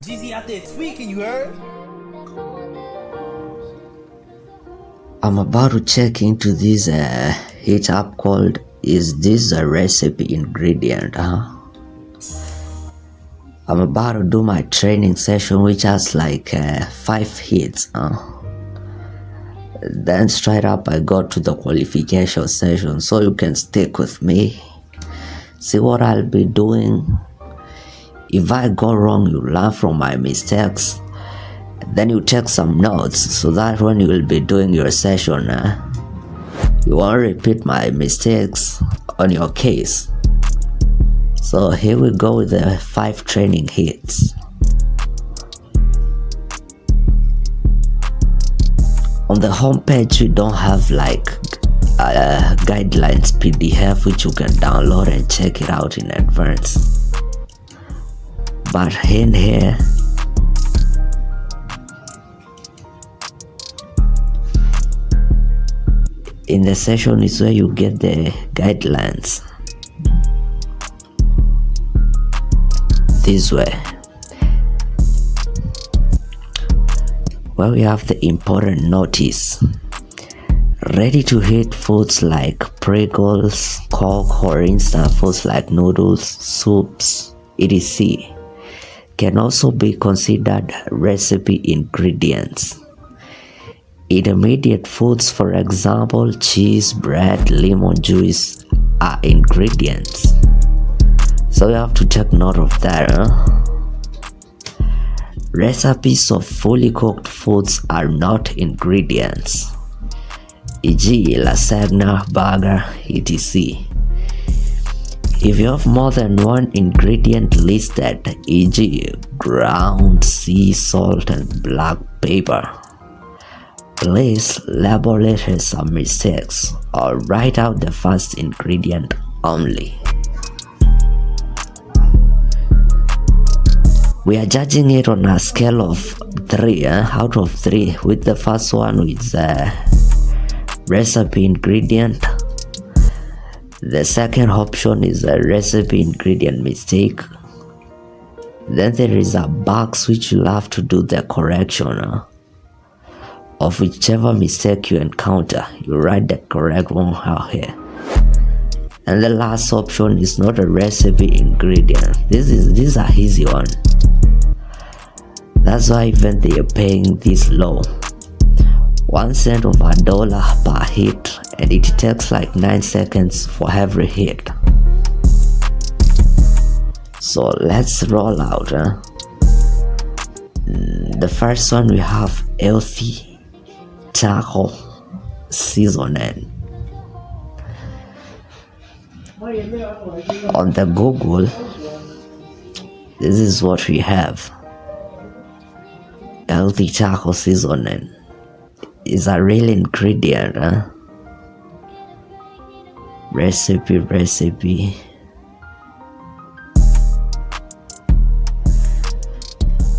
GZ out there tweaking, you heard? I'm about to check into this hit up called "Is this a recipe ingredient?" I'm about to do my training session, which has like 5 hits. Then straight up I got to the qualification session, so you can stick with me. See what I'll be doing. If I go wrong, you learn from my mistakes. Then you take some notes so that when you will be doing your session, you won't repeat my mistakes on your case. So here we go with the 5 training hits. On the home page, we don't have like guidelines PDF which you can download and check it out in advance. But in here, in the session is where you get the guidelines. This way, where we have the important notice. Ready to eat foods like Pringles, Coke, or instant foods like noodles, soups, etc. can also be considered recipe ingredients. Intermediate foods, for example, cheese, bread, lemon juice, are ingredients. So you have to take note of that. Recipes of fully cooked foods are not ingredients, e.g. lasagna, burger, etc. If you have more than one ingredient listed, e.g. ground sea salt and black pepper, please label it as some mistakes or write out the first ingredient only. We are judging it on a scale of 3 out of 3, with the first one with the recipe ingredient. The second option is a recipe ingredient mistake. Then there is a box which you'll have to do the correction of whichever mistake you encounter. You write the correct one out here. And the last option is not a recipe ingredient. This is an easy one. That's why even they are paying this low, 1 cent of $1 per hit, and it takes like 9 seconds for every hit. So let's roll out. The first one, we have healthy taco seasoning. On the Google, this is what we have. Healthy taco seasoning is a real ingredient. Recipe.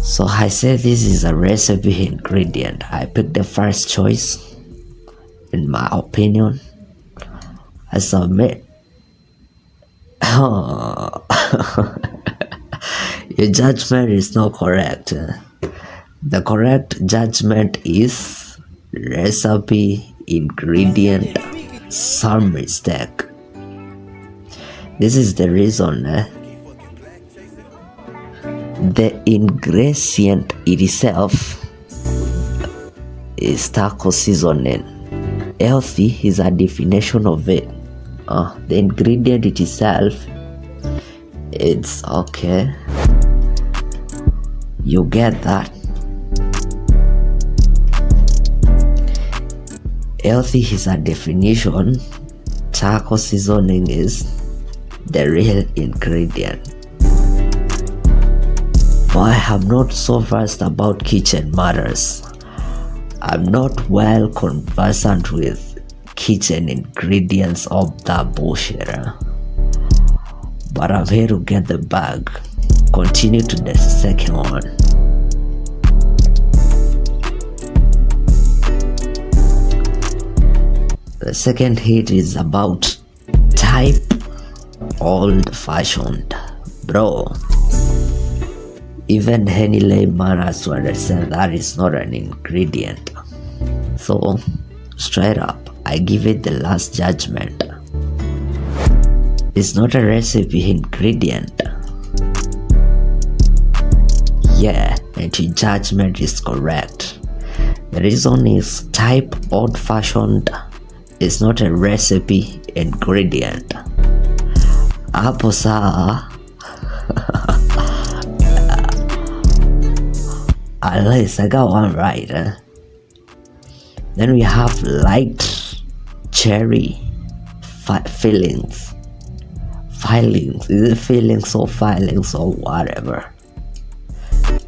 So I say this is a recipe ingredient. I picked the first choice. In my opinion, I submit. Your judgment is not correct. The correct judgment is recipe ingredient, some mistake. This is the reason. The ingredient itself is taco seasoning. Healthy is a definition of it. The ingredient itself, it's okay. You get that? Healthy is a definition. Taco seasoning is the real ingredient. But I am not so versed about kitchen matters. I'm not well conversant with kitchen ingredients of that bullshit. But I'm here to get the bag. Continue to the second one. The second hit is about type old fashioned. Bro, Even any layman has to understand that is not an ingredient. So, straight up, I give it the last judgment. It's not a recipe ingredient. Yeah, and your judgment is correct. The reason is type old-fashioned is not a recipe ingredient. Hapo sawa. At least I got one right. Then we have light cherry fillings. Filings. Is it fillings or filings or whatever?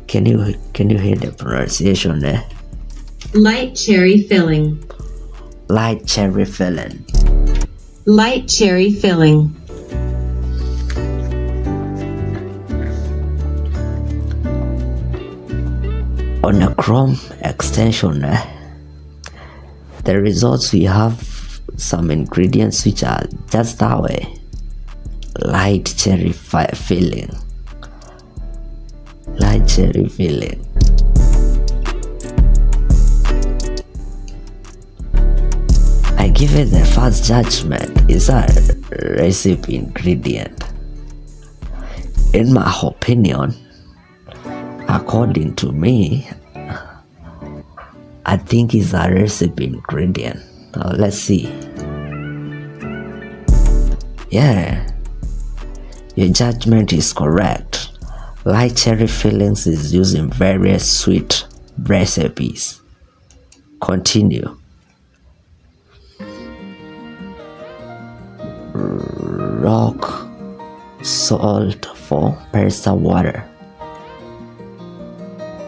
Can you hear the pronunciation there? Light cherry filling. Light cherry filling. Light cherry filling. On a Chrome extension, the results we have some ingredients which are just that way. Light cherry filling. Light cherry filling. I give it the first judgment. It's a recipe ingredient. In my opinion, according to me, I think it's a recipe ingredient. Now let's see. Yeah, your judgment is correct. Light cherry fillings is used in various sweet recipes. Continue. Rock salt for pasta water.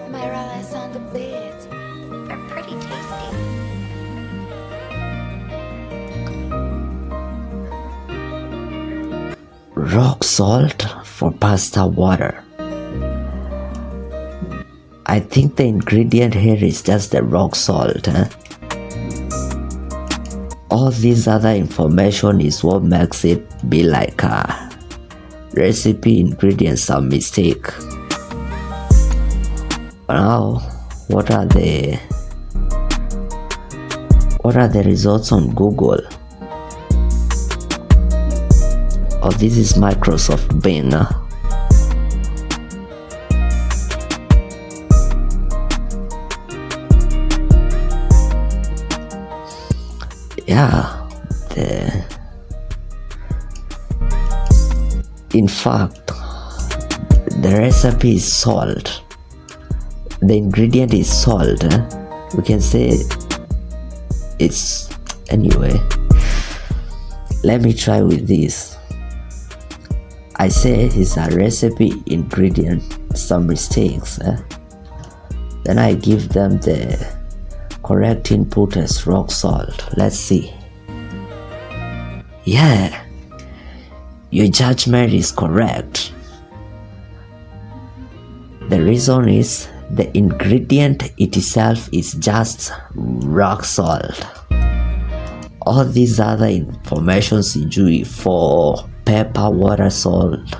Morales on the beat are pretty tasty. Rock salt for pasta water. I think the ingredient here is just the rock salt. All this other information is what makes it be like a recipe ingredients are mistake. Now, what are the results on Google? Oh, this is Microsoft Bing. Yeah, in fact, the recipe is salt. The ingredient is salt. We can say it's anyway. Let me try with this. I say it's a recipe ingredient, some mistakes. Then I give them the correct input as rock salt. Let's see. Yeah, your judgment is correct. The reason is the ingredient itself is just rock salt. All these other informations you for pepper, water, salt,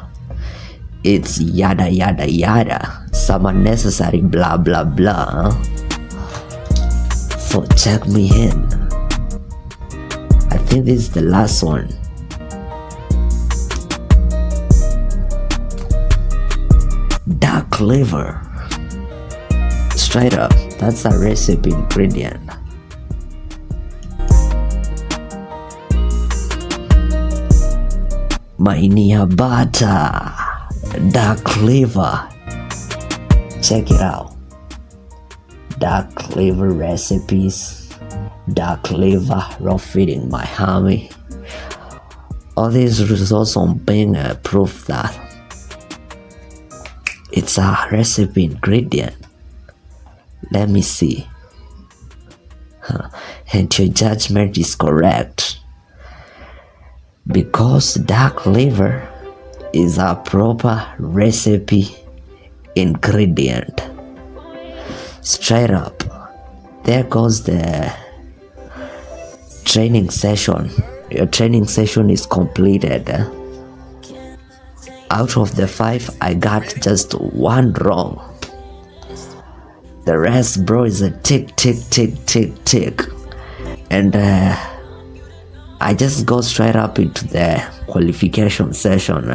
it's yada yada yada, some unnecessary blah blah blah. So check me in. I think this is the last one. Dark liver. Straight up, that's a recipe ingredient. Mainia butter, dark liver. Check it out. Dark liver recipes, dark liver raw feeding Miami. All these results on Bing prove that it's a recipe ingredient. Let me see. And your judgment is correct, because dark liver is a proper recipe ingredient. Straight up. There goes the training session. Your training session is completed. Out of the 5, I got just 1 wrong. The rest, bro, is a tick. And I just go straight up into the qualification session.